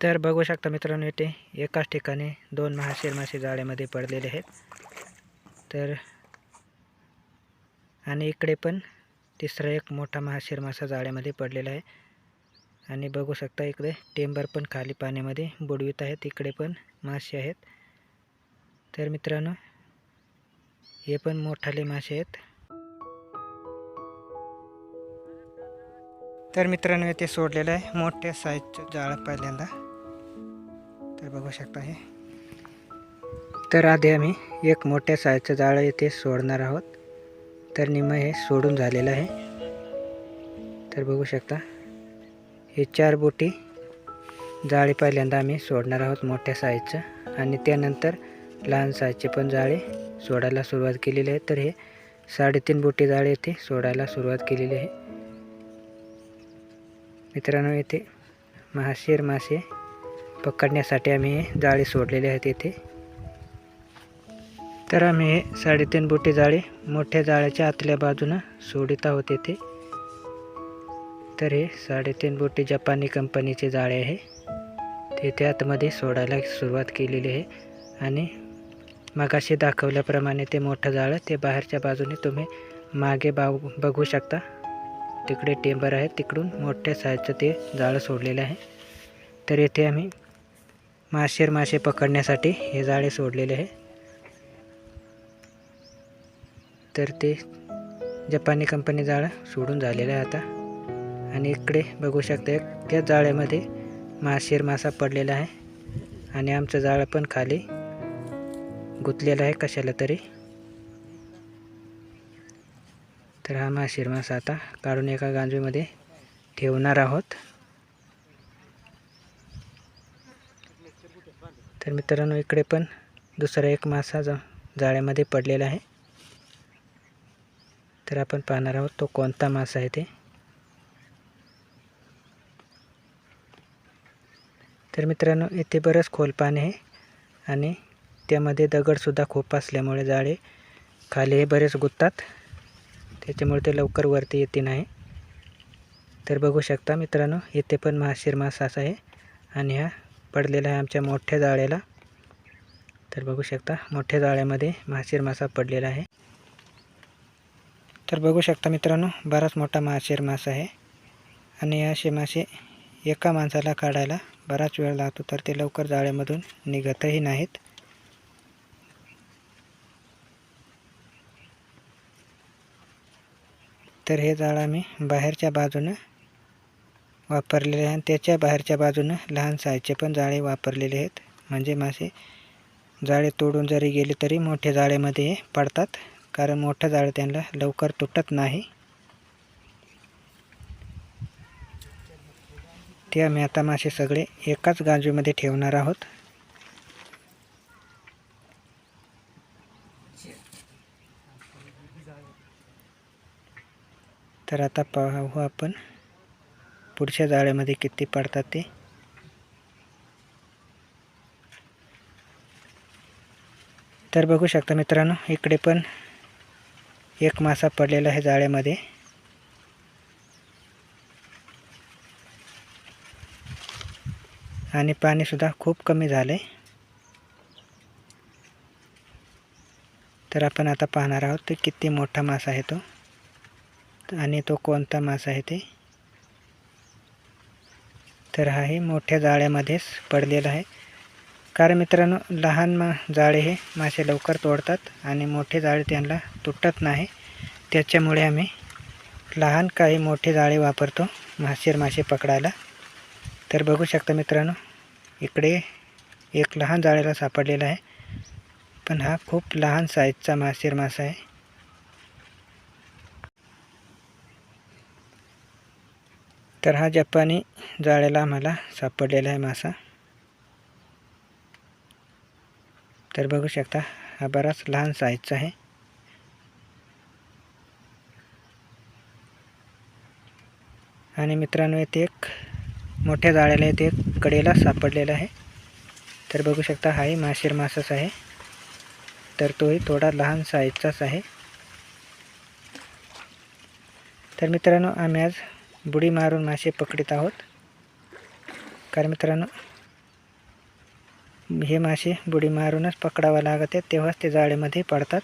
तर बघू शकता मित्रांनो, इथे एकाच ठिकाणी दोन महाशीर मासे जाळ्यामध्ये पडलेले आहेत. तर आणि इकडे पण तिसरा एक मोठा महाशीर मासा जाळ्यामध्ये पडलेला आहे. आणि बघू शकता इकडे टेंबर पण खाली पाण्यामध्ये बुडवीत आहेत. इकडे पण मासे आहेत. तर मित्रांनो, हे पण मोठाले मासे आहेत. तर मित्रांनो, इथे सोडलेलं आहे मोठ्या साईजचं जाळं पहिल्यांदा. तर बघू शकता हे. तर आधी आम्ही एक मोठ्या साईजचं जाळं इथे सोडणार आहोत. तर निम्मं हे सोडून झालेलं आहे. तर बघू शकता हे 4 बोटी जाळे पहिल्यांदा आम्ही सोडणार आहोत मोठ्या साईजचं. आणि त्यानंतर लहान साईजचे पण जाळे सोडायला सुरुवात केलेली आहे. तर हे 3.5 बोटी जाळे इथे सोडायला सुरुवात केलेली आहे. मित्रांनो, इथे महाशीर मासे पकडण्यासाठी आम्ही हे जाळे सोडलेले आहेत इथे. तर आम्ही हे 3.5 बोटी जाळे मोठ्या जाळ्याच्या आतल्या बाजूनं सोडित आहोत इथे. तर हे 3.5 बोटी जपानी कंपनीचे जाळे आहे. ते त्या आतमध्ये सोडायला सुरुवात केलेली आहे. आणि मगाशी दाखवल्याप्रमाणे ते मोठं जाळं ते बाहेरच्या बाजूने तुम्ही मागे बघू शकता. तिकडे टेंबर आहे, तिकडून मोठ्या साईजचं ते जाळं सोडलेलं आहे. तर येथे आम्ही महाशीर मासे पकडण्यासाठी हे जाळे सोडलेले आहे. तर ते जपानी कंपनी जाळं सोडून झालेलं आहे आता. आणि इकडे बघू शकता त्या जाळ्यामध्ये महाशीर मासा पडलेला आहे. आणि आमचं जाळं पण खाली गुंतलेलं आहे कशाला तरी. तर हा महाशीर मासा आता काढून एका गांजवीमध्ये ठेवणार आहोत. तर मित्रांनो, इकडे पण दुसरा एक मासा जाळ्यामध्ये पडलेला आहे. तर आपण पाहणार आहोत तो कोणता मासा आहे ते. तर मित्रांनो, इथे बरंच खोल पाणी आहे आणि त्यामध्ये दगडसुद्धा खूप असल्यामुळे जाळे खाली हे बरेच गुंततात. त्याच्यामुळे ते लवकर वरती येते नाही. तर बघू शकता मित्रांनो, इथे पण महाशीर मासाच आहे. आणि हा पडलेला आहे आमच्या मोठ्या जाळ्याला. तर बघू शकता मोठ्या जाळ्यामध्ये महाशीर मासा पडलेला आहे. तर बघू शकता मित्रांनो, बराच मोठा महाशीर मासा आहे. आणि असे मासे एका माणसाला काढायला बराच वेळ लागतो. तर ते लवकर जाळ्यामधून निघतही नाहीत. तर हे जाळं आम्ही बाहेरच्या बाजूनं वापरलेले आहे. आणि त्याच्या बाहेरच्या बाजूनं लहान साईजचे पण जाळे वापरलेले आहेत. म्हणजे मासे जाळे तोडून जरी गेले तरी मोठ्या जाळ्यामध्ये पडतात. कारण मोठं जाळं त्यांना लवकर तुटत नाही. ते आम्ही आता मासे सगळे एकाच गांजवीमध्ये ठेवणार आहोत. तर आता पाहू आपण पुढच्या जाळ्यामध्ये किती पडतात ते. तर बघू शकता मित्रांनो, इकडे पण एक मासा पडलेला आहे जाळ्यामध्ये. आणि पाणीसुद्धा खूप कमी झाले. तर आपण आता पाहणार आहोत ते किती मोठा मासा आहे तो आणि तो कोणता मासा आहे ते. तर हाही मोठ्या जाळ्यामध्येच पडलेला आहे. कारण मित्रांनो, लहान जाळे हे मासे लवकर तोडतात आणि मोठे जाळे त्यांना तुटत नाही. त्याच्यामुळे आम्ही लहान काही मोठे जाळे वापरतो महाशीर मासे पकडायला. तर बघू शकता मित्रांनो, इकडे एक लहान जाळ्याला सापडलेला आहे. पण हा खूप लहान साईजचा महाशीर मासा आहे. तर हा जपानी जाळ्याला आम्हाला सापडलेला आहे मासा. तर बघू शकता हा बराच लहान साईजचा आहे. आणि मित्रांनो, येथे एक मोठ्या जाळ्याला येथे एक कडेला सापडलेला आहे. तर बघू शकता हाही महाशीर मासाच आहे. तर तोही थोडा लहान साईजचाच आहे. तर मित्रांनो, आम्ही आज बुडी मारून मासे पकडत आहोत. कारण मित्रांनो, हे मासे बुडी मारूनच पकडावं लागते, तेव्हाच ते जाळीमध्ये पडतात.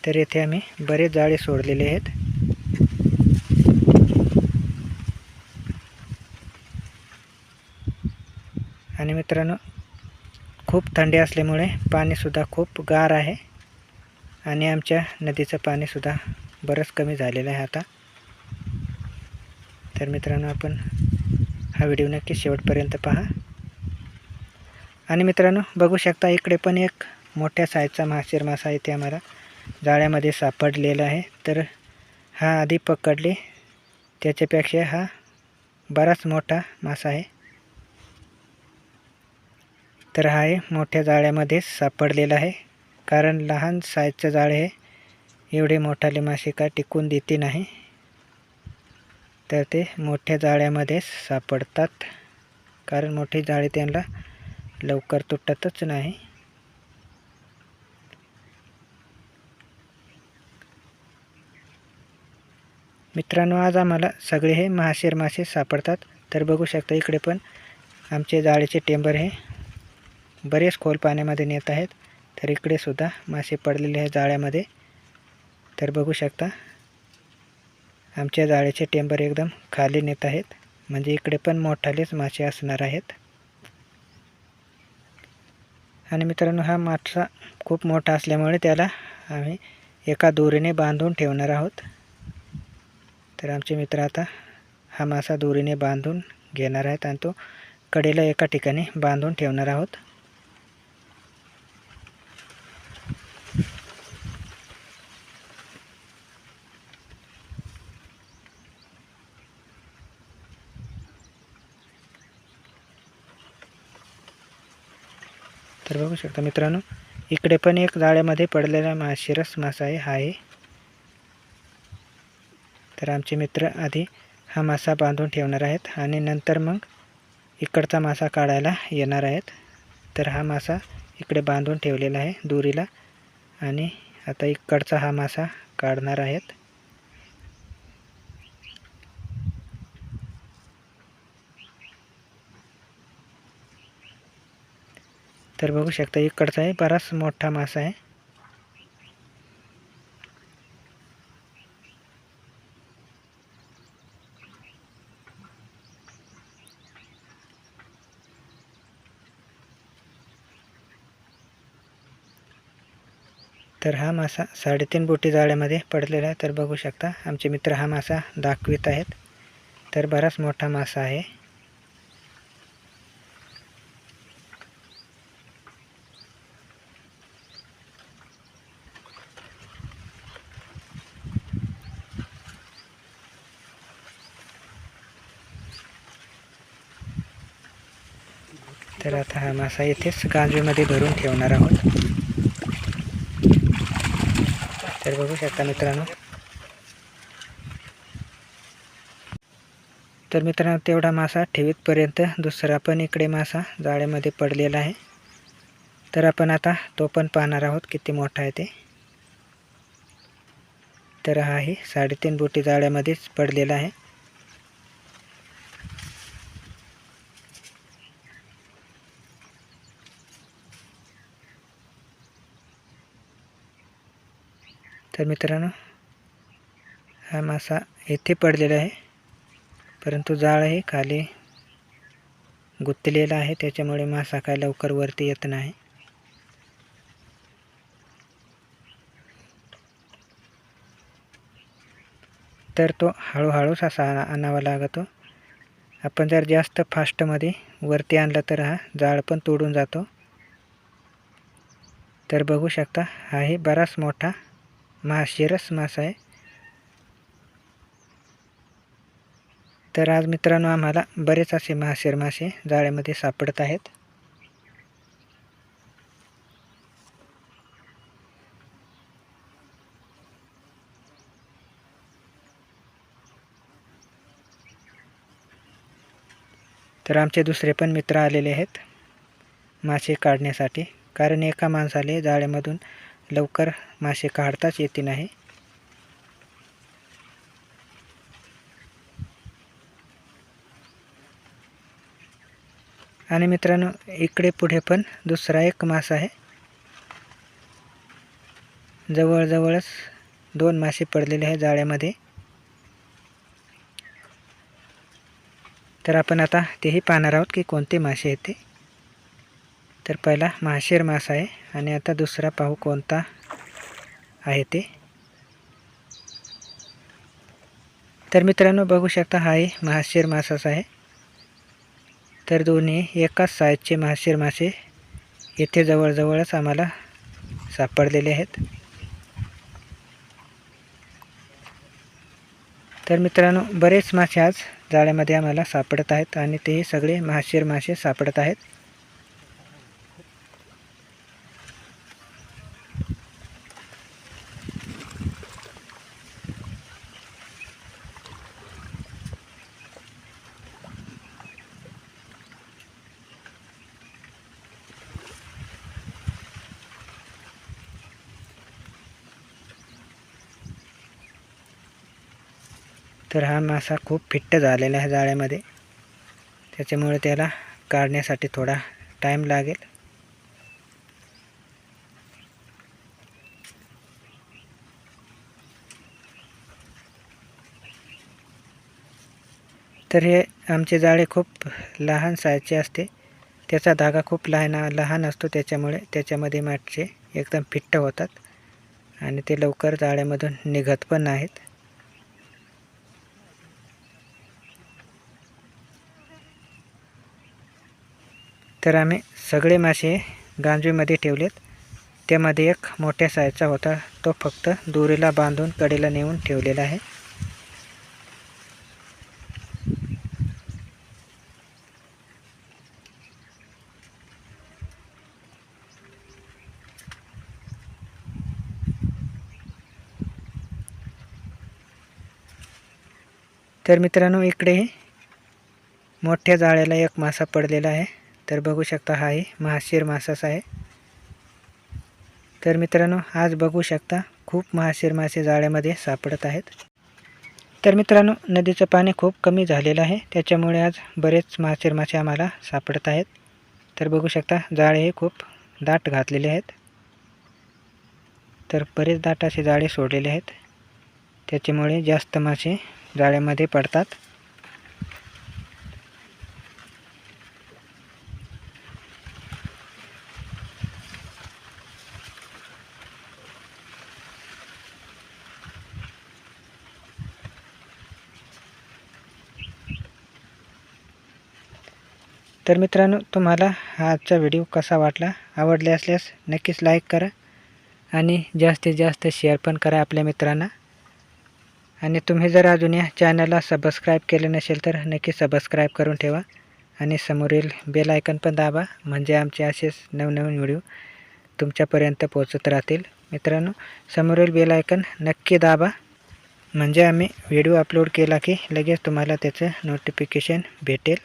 तर येथे आम्ही बरेच जाळे सोडलेले आहेत. आणि मित्रांनो, खूप थंडी असल्यामुळे पाणीसुद्धा खूप गार आहे आणि आमच्या नदीचं पाणीसुद्धा बरंच कमी झालेलं आहे आता. तर मित्रांनो, आपण हा व्हिडिओ नक्की शेवटपर्यंत पहा. आणि मित्रांनो, बघू शकता इकडे पण एक मोठ्या साईजचा मासेर मासा इथे आम्हाला जाळ्यामध्ये सापडलेला आहे. तर हा आधी पकडले त्याच्यापेक्षा हा बराच मोठा मासा आहे. तर हा मोठ्या जाळ्यामध्ये सापडलेला आहे, कारण लहान साईजचं जाळे हे एवढे मोठाले मासे का टिकून देते नाही, तर ते मोठ्या जाळ्यामध्ये सापडतात. कारण मोठी जाळी त्यांना लवकर तुटतच नाही. मित्रांनो, आज आम्हाला सगळे हे महाशीर मासे सापडतात. तर बघू शकता इकडे पण आमचे जाळीचे टेंबर हे बरेच खोल पाण्यामध्ये नेत आहेत. तर इकडे सुद्धा मासे पडलेले आहेत जाळ्यामध्ये. तर बघू शकता आमच्या जाळ्याचे टेंबर एकदम खाली नेत आहेत, म्हणजे इकडे पण मोठालेच मासे असणार आहेत. आणि मित्रांनो, हा मासा खूप मोठा असल्यामुळे त्याला आम्ही एका दोरीने बांधून ठेवणार आहोत. तर आमचे मित्र आता हा मासा दोरीने बांधून घेणार आहेत आणि तो कडेला एका ठिकाणी बांधून ठेवणार आहोत. तर बघू शकता मित्रांनो, इकडे पण एक जाळ्यामध्ये पडलेला माशिरस मासा आहे. तर आमचे मित्र आधी हा मासा बांधून ठेवणार आहेत आणि नंतर मग इकडचा मासा काढायला येणार आहेत. तर हा मासा इकडे बांधून ठेवलेला आहे दोरीला आणि आता इकडचा हा मासा काढणार आहेत. तर बघू शकता इकडचा आहे बराच मोठा मासा आहे. तर हा मासा 3.5 बोटी जाळ्यामध्ये पडलेला आहे. तर बघू शकता आमचे मित्र हा मासा दाखवित आहेत. तर बराच मोठा मासा आहे. तर आता हा मासा इथेच गांजवीमध्ये भरून ठेवणार आहोत. तर बघू शकता मित्रांनो. तर मित्रांनो, तेवढा मासा ठेवीतपर्यंत दुसरा पण इकडे मासा जाळ्यामध्ये पडलेला आहे. तर आपण आता तो पण पाहणार आहोत किती मोठा आहे ते. तर हाही 3.5 बोटी जाळ्यामध्येच पडलेला आहे. तर मित्रांनो, हा मासा येथे पडलेला आहे, परंतु जाळ हे खाली गुंतलेला आहे, त्याच्यामुळे मासा काय लवकर वरती येत नाही. तर तो हळूहळूच असा आणावा लागतो. आपण जर जास्त फास्टमध्ये वरती आणला तर हा जाळ पण तोडून जातो. तर बघू शकता हाही बराच मोठा महाशिरस मासा आहे. तर आज मित्रांनो आम्हाला बरेच असे महाशीर मासे जाळ्यामध्ये सापडत आहेत. तर आमचे दुसरे पण मित्र आलेले आहेत मासे काढण्यासाठी, कारण एका माणसाला जाळ्यामधून लवकर मासे काढताच येते नाही. आणि मित्रांनो इकडे पुढे पण दुसरा एक मासा आहे. जवळजवळच 2 मासे पडलेले आहे जाळ्यामध्ये. तर आपण आता तेही पाहणार आहोत की कोणते मासे आहेत ते. तर पहिला महाशीर मासा आहे आणि आता दुसरा पाहू कोणता आहे ते. तर मित्रांनो बघू शकता हा महाशीर मासाच आहे. तर दोन्ही एकाच साईजचे महाशीर मासे येथे जवळजवळच आम्हाला सापडलेले आहेत. तर मित्रांनो बरेच मासे आज जाळ्यामध्ये आम्हाला सापडत आहेत आणि ते सगळे महाशीर मासे सापडत आहेत. तर हा मासा खूप फिट्ट झालेला आहे जाळ्यामध्ये, त्याच्यामुळे त्याला काढण्यासाठी थोडा टाईम लागेल. तर हे आमचे जाळे खूप लहान साईजचे असते. त्याचा धागा खूप लहान असतो, त्याच्यामुळे त्याच्यामध्ये मासे एकदम फिट्ट होतात आणि ते लवकर जाळ्यामधून निघत पण नाहीत. तर आम्ही सगळे मासे गांजवीमध्ये ठेवलेत. त्यामध्ये एक मोठ्या साईजचा होता, तो फक्त दोरीला बांधून कडेला नेऊन ठेवलेला आहे. तर मित्रांनो इकडे मोठ्या जाळ्याला एक मासा पडलेला आहे. तर बघू शकता हाही महाशीर मासाच आहे. तर मित्रांनो आज बघू शकता खूप महाशीर मासे जाळ्यामध्ये सापडत आहेत. तर मित्रांनो नदीचं पाणी खूप कमी झालेलं आहे, त्याच्यामुळे आज बरेच महाशीर मासे आम्हाला सापडत आहेत. तर बघू शकता जाळे हे खूप दाट घातलेले आहेत. तर बरेच दाट असे जाळे सोडलेले आहेत, त्याच्यामुळे जास्त मासे जाळ्यामध्ये पडतात. तर मित्रांनो तुम्हाला हा आजचा व्हिडिओ कसा वाटला, आवडले असल्यास नक्कीच लाईक करा आणि जास्तीत जास्त शेअर पण करा आपल्या मित्रांना. आणि तुम्ही जर अजून या चॅनलला सबस्क्राईब केले नसेल तर नक्की सबस्क्राईब करून ठेवा आणि समोरील बेल आयकॉन पण दाबा, म्हणजे आमचे असेच नवनवीन व्हिडिओ तुमच्यापर्यंत पोहोचत राहतील. मित्रांनो समोरील बेल आयकॉन नक्की दाबा, म्हणजे आम्ही व्हिडिओ अपलोड केला की लगेच तुम्हाला त्याचं नोटिफिकेशन भेटेल.